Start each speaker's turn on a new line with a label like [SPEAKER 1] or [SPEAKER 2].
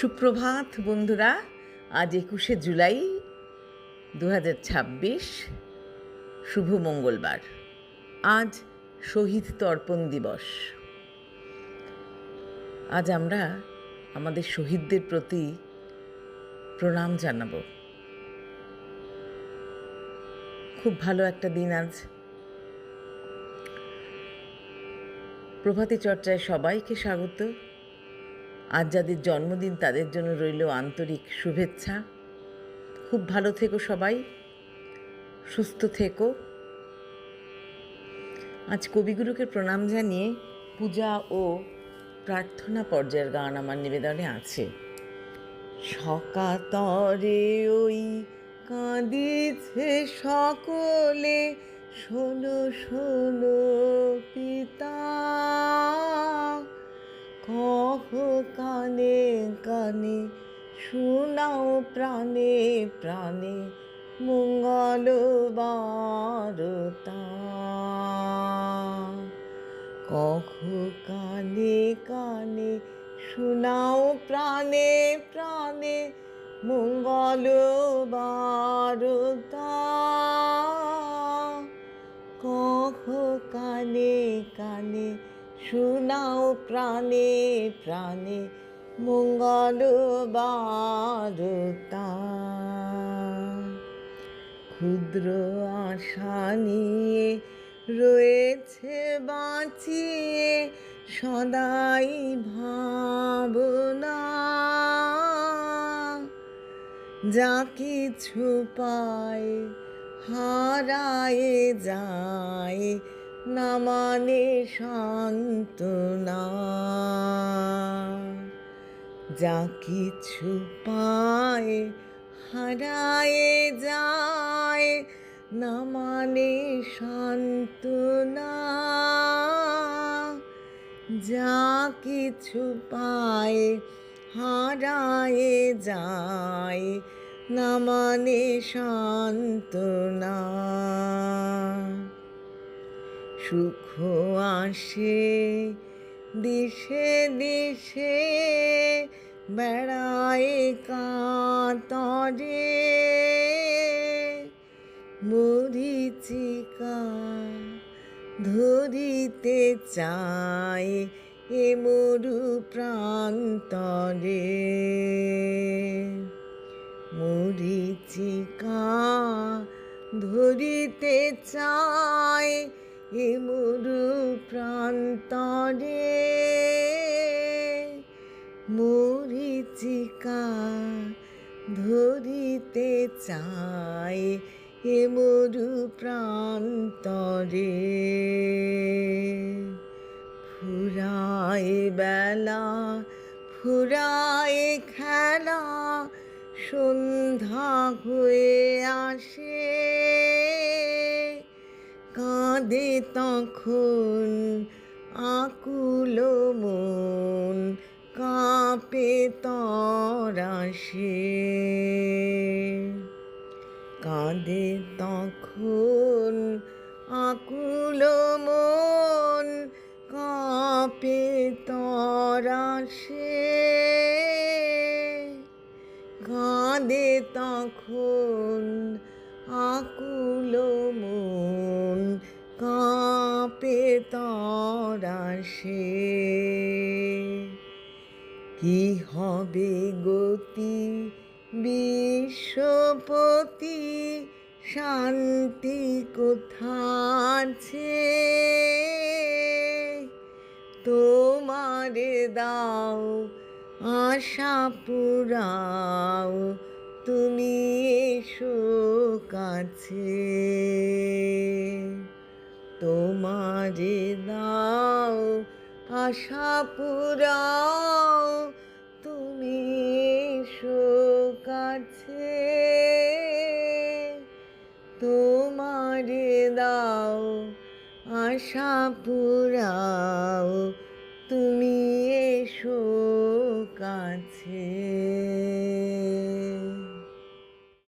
[SPEAKER 1] সুপ্রভাত বন্ধুরা। আজ 21শে জুলাই 2026, শুভ মঙ্গলবার। আজ শহীদ তর্পণ দিবস। আজ আমরা আমাদের শহীদদের প্রতি প্রণাম জানাব। খুব ভালো একটা দিন আজ। প্রভাতী চর্চায় সবাইকে স্বাগত। আজ যাদের জন্মদিন তাদের জন্য রইল আন্তরিক শুভেচ্ছা। খুব ভালো থেকো সবাই, সুস্থ থেকো। আজ কবিগুরুকে প্রণাম জানিয়ে পূজা ও প্রার্থনা পর্যায়ের গান আমার নিবেদনে আছে। সকাতরে ওই কাঁদিছে সকলে, শোনো শোনো পিতা, কহ কানে কানে শোনাও প্রাণে প্রাণে মঙ্গল বারতা। কহ কানে কানে শোনাও প্রাণে প্রাণে মঙ্গল বারতা। কহ কানে কানে শোনাও প্রাণে প্রাণে মঙ্গল বারতা। ক্ষুদ্র আশা নিয়ে রয়েছে বাঁচিয়ে সদাই ভাবনা, যা কিছু পায় হারায়ে যায় না মানে সান্ত্বনা। যা কিছু পায় হারায়ে যায় না মানে সান্ত্বনা। যা কিছু পায় হারায়ে যায় না মানে সান্ত্বনা। সুখ আসে দিশে দিশে বেড়ায় কাতরে, মরীচিকা ধরিতে চায় এ মরু প্রান্তরে। মরীচিকা ধরিতে চায় এ মরু প্রান্তরে। মরীচিকা ধরিতে চায় এ মরু প্রান্তরে। ফুরায় বেলা ফুরায় খেলা, সন্ধ্যা হয়ে আসে, কাঁদে তখন আকুল মন, কাঁপে তরাসে। কাঁদে তখন আকুল মন, কাঁপে তরাসে। কাঁদে তখন আকুল মন, কাঁপে তরাসে। কি হবে গতি বিশ্বপতি, শান্তি কোথাছে? তোমারে দাও আশা পুরাও, তুমি এসো কাছে। তোমারে দাও আশা পুরাও, তুমি এসো কাছে। তোমারে দাও আশা পুরাও, তুমি এসো কাছে।